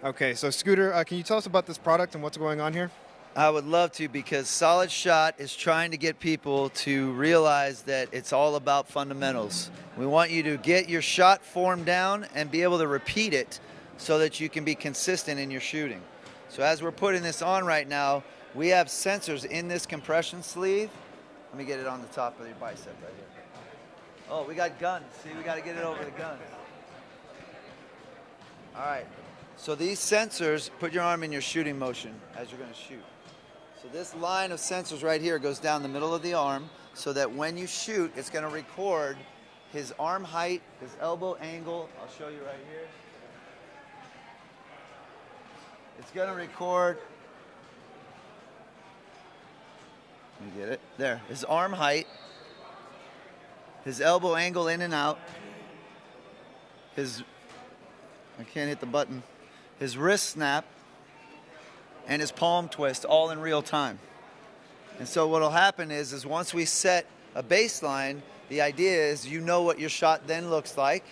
Okay, so Scooter, can you tell us about this product and what's going on here? I would love to, because Solid Shot is trying to get people to realize that it's all about fundamentals. We want you to get your shot form down and be able to repeat it so that you can be consistent in your shooting. So as we're putting this on right now, we have sensors in this compression sleeve. Let me get it on the top of your bicep right here. Oh, we got guns. See, we got to get it over the guns. All right. So these sensors, put your arm in your shooting motion as you're going to shoot. So this line of sensors right here goes down the middle of the arm so that when you shoot, it's going to record his arm height, his elbow angle. I'll show you right here. It's going to record, let me get it, there, his arm height, his elbow angle in and out, his, I can't hit the button, his wrist snap, and his palm twist, all in real time. And so what will happen is once we set a baseline, the idea is you know what your shot then looks like,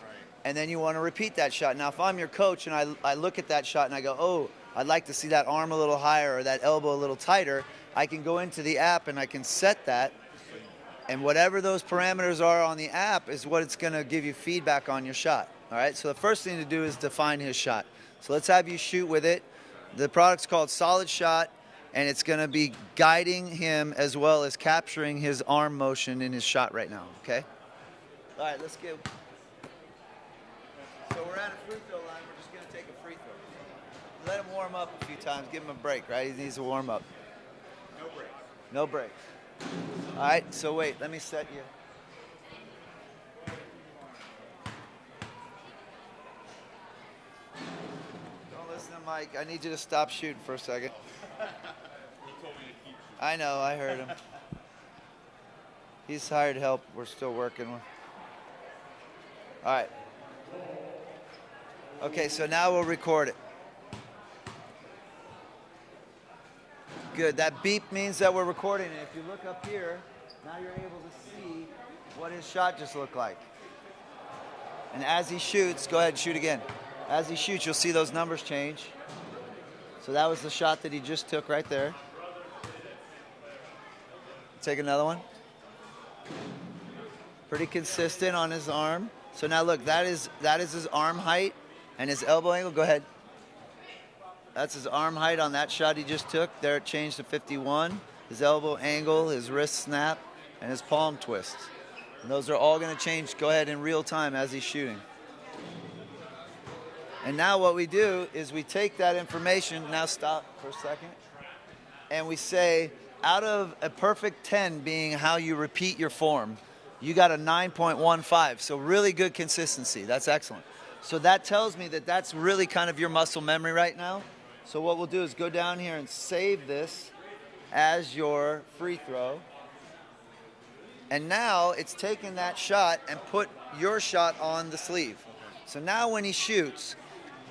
and then you want to repeat that shot. Now, if I'm your coach and I look at that shot and I go, oh, I'd like to see that arm a little higher or that elbow a little tighter, I can go into the app and I can set that, and whatever those parameters are on the app is what it's going to give you feedback on your shot. All right, so the first thing to do is define his shot. So let's have you shoot with it. The product's called Solid Shot, and it's going to be guiding him as well as capturing his arm motion in his shot right now, okay? All right, let's get... So we're at a free throw line. We're just going to take a free throw. Let him warm up a few times. Give him a break, right? He needs to warm up. No break. No break. All right, so wait. Let me set you. Listen, Mike, I need you to stop shooting for a second. I know, I heard him. He's hired help. We're still working with. All right. Okay, so now we'll record it. Good. That beep means that we're recording it. If you look up here, now you're able to see what his shot just looked like. And as he shoots, go ahead and shoot again. As he shoots, you'll see those numbers change. So that was the shot that he just took right there. Take another one. Pretty consistent on his arm. So now look, that is his arm height and his elbow angle. Go ahead. That's his arm height on that shot he just took. There it changed to 51. His elbow angle, his wrist snap, and his palm twist. And those are all going to change, go ahead, in real time as he's shooting. And now what we do is we take that information, now stop for a second, and we say, out of a perfect 10 being how you repeat your form, you got a 9.15, so really good consistency. That's excellent. So that tells me that that's really kind of your muscle memory right now. So what we'll do is go down here and save this as your free throw. And now it's taking that shot and put your shot on the sleeve. So now when he shoots,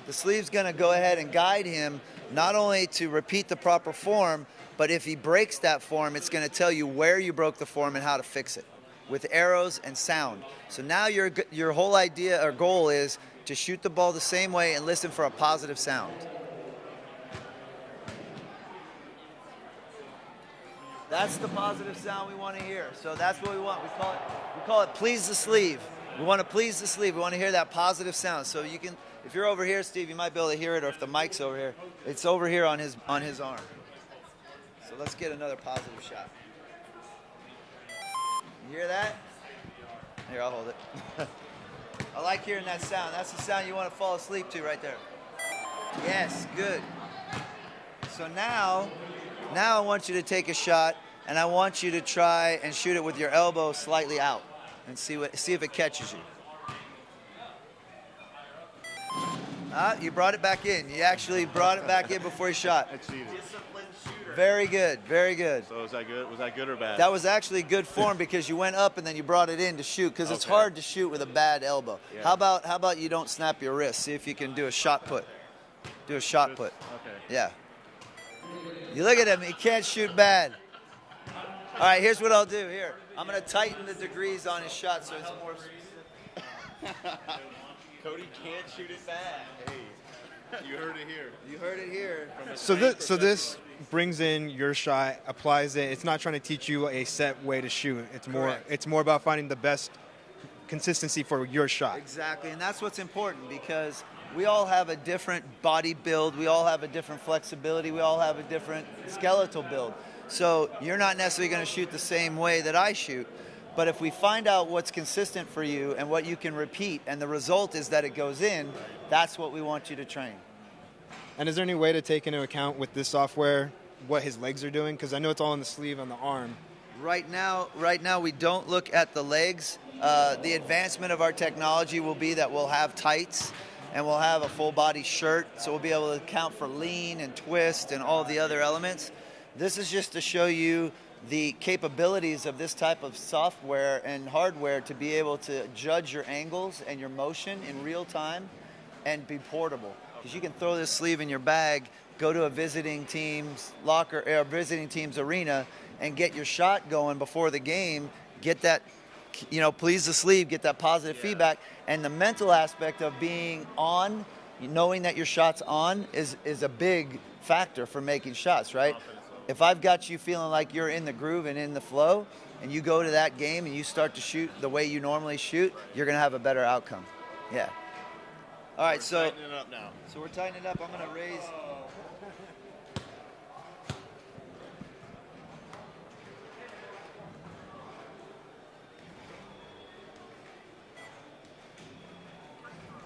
the sleeve's going to go ahead and guide him not only to repeat the proper form, but if he breaks that form, it's going to tell you where you broke the form and how to fix it with arrows and sound. So now your whole idea or goal is to shoot the ball the same way and listen for a positive sound. That's the positive sound we want to hear. So that's what we want. We call it please the sleeve. We want to please the sleeve. We want to hear that positive sound. So you can, if you're over here, Steve, you might be able to hear it, or if the mic's over here, it's over here on his arm. So let's get another positive shot. You hear that? Here, I'll hold it. I like hearing that sound. That's the sound you want to fall asleep to right there. Yes, good. So now I want you to take a shot, and I want you to try and shoot it with your elbow slightly out and see if it catches you. You brought it back in. You actually brought it back in before you shot. I cheated. Very good, very good. So was that good? Was that good or bad? That was actually good form because you went up and then you brought it in to shoot, because it's hard to shoot with a bad elbow. Yeah. How about you don't snap your wrist? See if you can do a shot put. Do a shot put. Okay. Yeah. You look at him, he can't shoot bad. All right, here's what I'll do. Here, I'm going to tighten the degrees on his shot so it's more specific. Cody can't shoot it bad. Hey. You heard it here. You heard it here. So this brings in your shot, applies it. It's not trying to teach you a set way to shoot. Correct. It's more about finding the best consistency for your shot. Exactly, and that's what's important because we all have a different body build. We all have a different flexibility. We all have a different skeletal build. So you're not necessarily going to shoot the same way that I shoot. But if we find out what's consistent for you and what you can repeat, and the result is that it goes in, that's what we want you to train. And is there any way to take into account with this software what his legs are doing? Because I know it's all on the sleeve on the arm. Right now, we don't look at the legs. The advancement of our technology will be that we'll have tights and we'll have a full body shirt, so we'll be able to account for lean and twist and all the other elements. This is just to show you the capabilities of this type of software and hardware to be able to judge your angles and your motion in real time and be portable. Because you can throw this sleeve in your bag, go to a visiting team's locker or visiting team's arena and get your shot going before the game, get that, please the sleeve, get that positive feedback. And the mental aspect of being on, knowing that your shot's on is a big factor for making shots, right? If I've got you feeling like you're in the groove and in the flow, and you go to that game and you start to shoot the way you normally shoot, you're going to have a better outcome. Yeah. All right, so Tightening it up now. So we're tightening it up. I'm going to raise. All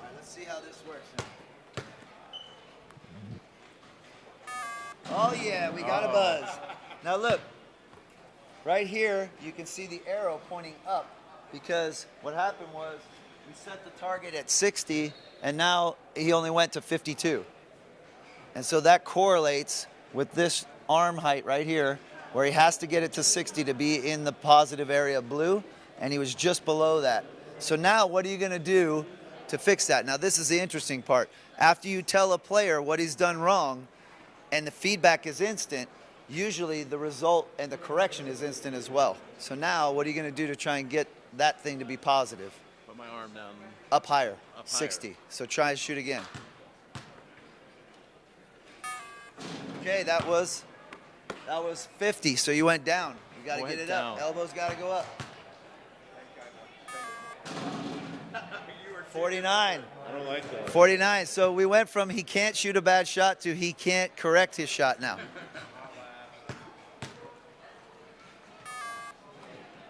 right, let's see how this works now. Oh yeah, we got a buzz. Now look, right here you can see the arrow pointing up because what happened was we set the target at 60 and now he only went to 52. And so that correlates with this arm height right here where he has to get it to 60 to be in the positive area of blue, and he was just below that. So now what are you going to do to fix that? Now this is the interesting part. After you tell a player what he's done wrong, and the feedback is instant, usually the result and the correction is instant as well. So now what are you going to do to try and get that thing to be positive? Put my arm down. Up higher, Up 60. higher. So try and shoot again. Okay, that was 50, so you went down. You got to get it up. Elbows got to go up. 49. I don't like that. 49. So we went from he can't shoot a bad shot to he can't correct his shot now.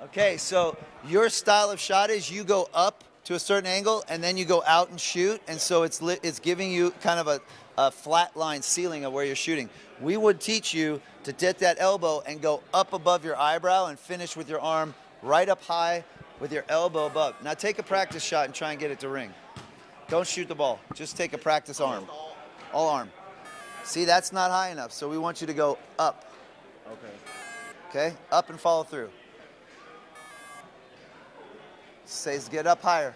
Okay, so your style of shot is you go up to a certain angle and then you go out and shoot, and so it's giving you kind of a flat line ceiling of where you're shooting. We would teach you to get that elbow and go up above your eyebrow and finish with your arm right up high with your elbow above. Now take a practice shot and try and get it to ring. Don't shoot the ball. Just take a practice arm. All arm. See, that's not high enough, so we want you to go up. Okay. Okay? Up and follow through. Says get up higher.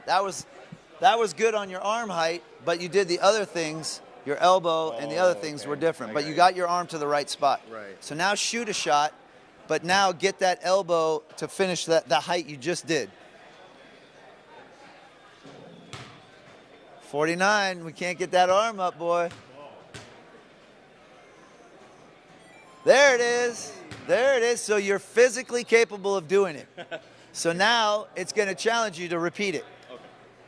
That was good on your arm height, but you did the other things, your elbow and the other things were different. But you got your arm to the right spot. Right. So now shoot a shot, but now get that elbow to finish the height you just did. 49, we can't get that arm up, boy. There it is. There it is. So you're physically capable of doing it. So now it's going to challenge you to repeat it. Okay.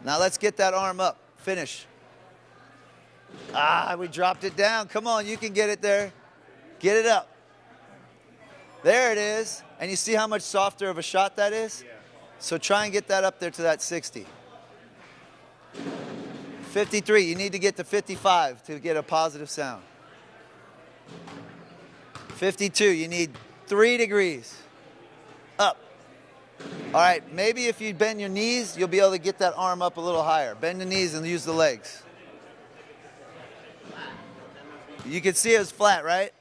Now let's get that arm up. Finish. We dropped it down. Come on, you can get it there. Get it up. There it is. And you see how much softer of a shot that is? Yeah. So try and get that up there to that 60. 53, you need to get to 55 to get a positive sound. 52, you need 3 degrees. Up. All right, maybe if you bend your knees, you'll be able to get that arm up a little higher. Bend the knees and use the legs. You can see it was flat, right?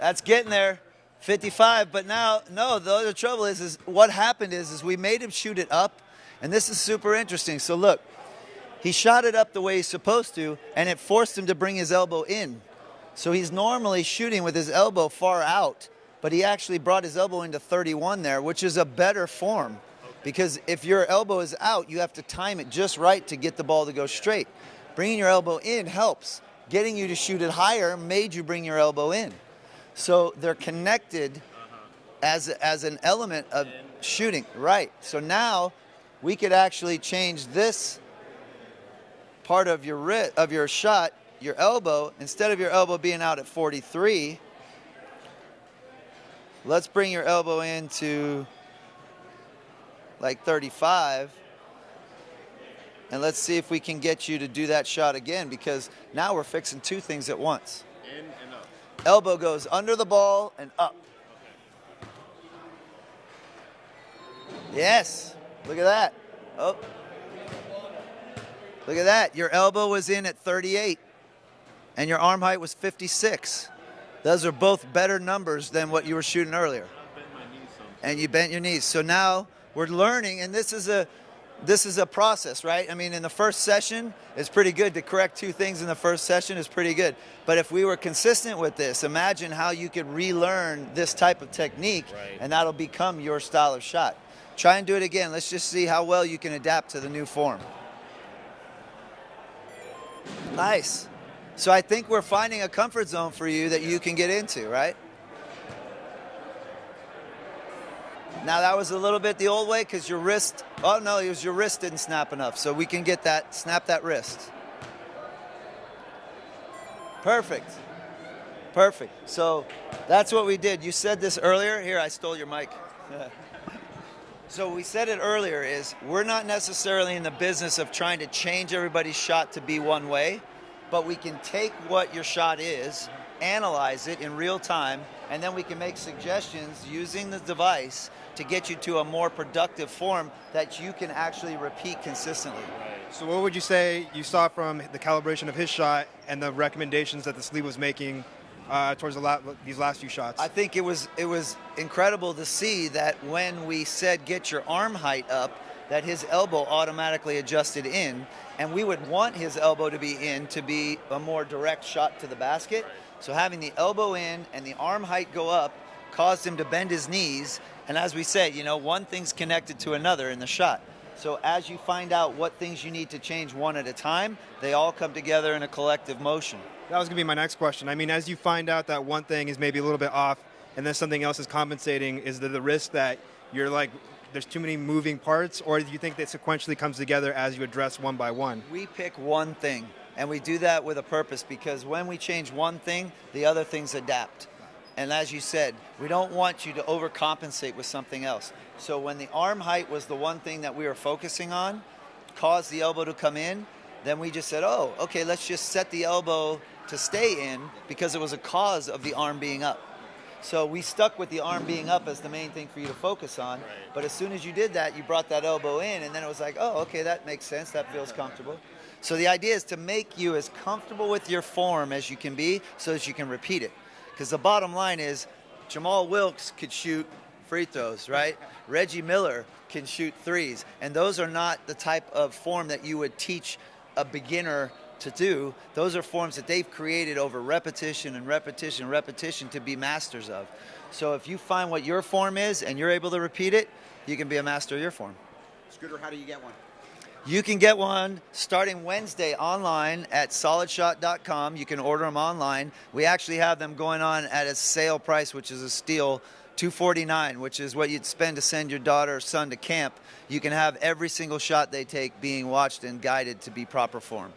That's getting there. 55, but now, no, the other trouble is what happened is we made him shoot it up, and this is super interesting. So look, he shot it up the way he's supposed to, and it forced him to bring his elbow in. So he's normally shooting with his elbow far out, but he actually brought his elbow into 31 there, which is a better form. Okay. Because if your elbow is out, you have to time it just right to get the ball to go straight. Bringing your elbow in helps. Getting you to shoot it higher made you bring your elbow in. So they're connected as an element of shooting. Right. So now we could actually change this part of your shot, your elbow. Instead of your elbow being out at 43, let's bring your elbow into like 35. And let's see if we can get you to do that shot again, because now we're fixing two things at once. In and up. Elbow goes under the ball and up. Yes. Look at that. Oh. Look at that. Your elbow was in at 38 and your arm height was 56. Those are both better numbers than what you were shooting earlier. I bent my knees some. And you bent your knees. So now we're learning, and this is a process, right? I mean, in the first session, it's pretty good to correct two things in the first session is pretty good. But if we were consistent with this, imagine how you could relearn this type of technique, Right. and that'll become your style of shot. Try and do it again. Let's just see how well you can adapt to the new form. Nice. So I think we're finding a comfort zone for you that you can get into, right? Now that was a little bit the old way because your wrist, oh no, it was your wrist didn't snap enough. So we can get that, snap that wrist. Perfect. Perfect. So that's what we did. You said this earlier. Here, I stole your mic. So we said it earlier is we're not necessarily in the business of trying to change everybody's shot to be one way, but we can take what your shot is, analyze it in real time, and then we can make suggestions using the device to get you to a more productive form that you can actually repeat consistently. So what would you say you saw from the calibration of his shot and the recommendations that the sleeve was making towards these last few shots? I think it was incredible to see that when we said get your arm height up, that his elbow automatically adjusted in, and we would want his elbow to be in to be a more direct shot to the basket. So having the elbow in and the arm height go up caused him to bend his knees, and as we said, you know, one thing's connected to another in the shot. So as you find out what things you need to change one at a time, they all come together in a collective motion. That was going to be my next question. I mean, as you find out that one thing is maybe a little bit off and then something else is compensating, is there the risk that you're like, there's too many moving parts, or do you think that sequentially comes together as you address one by one? We pick one thing, and we do that with a purpose, because when we change one thing, the other things adapt. And as you said, we don't want you to overcompensate with something else. So when the arm height was the one thing that we were focusing on, caused the elbow to come in, then we just said, oh, okay, let's just set the elbow to stay in because it was a cause of the arm being up. So we stuck with the arm being up as the main thing for you to focus on. Right. But as soon as you did that, you brought that elbow in, and then it was like, oh, okay, that makes sense. That feels comfortable. So the idea is to make you as comfortable with your form as you can be so that you can repeat it. Because the bottom line is Jamal Wilkes could shoot free throws, right? Reggie Miller can shoot threes. And those are not the type of form that you would teach a beginner to do. Those are forms that they've created over repetition and repetition and repetition to be masters of. So if you find what your form is and you're able to repeat it, you can be a master of your form. Scooter, how do you get one? You can get one starting Wednesday online at solidshot.com. You can order them online. We actually have them going on at a sale price, which is a steal, $249, which is what you'd spend to send your daughter or son to camp. You can have every single shot they take being watched and guided to be proper form.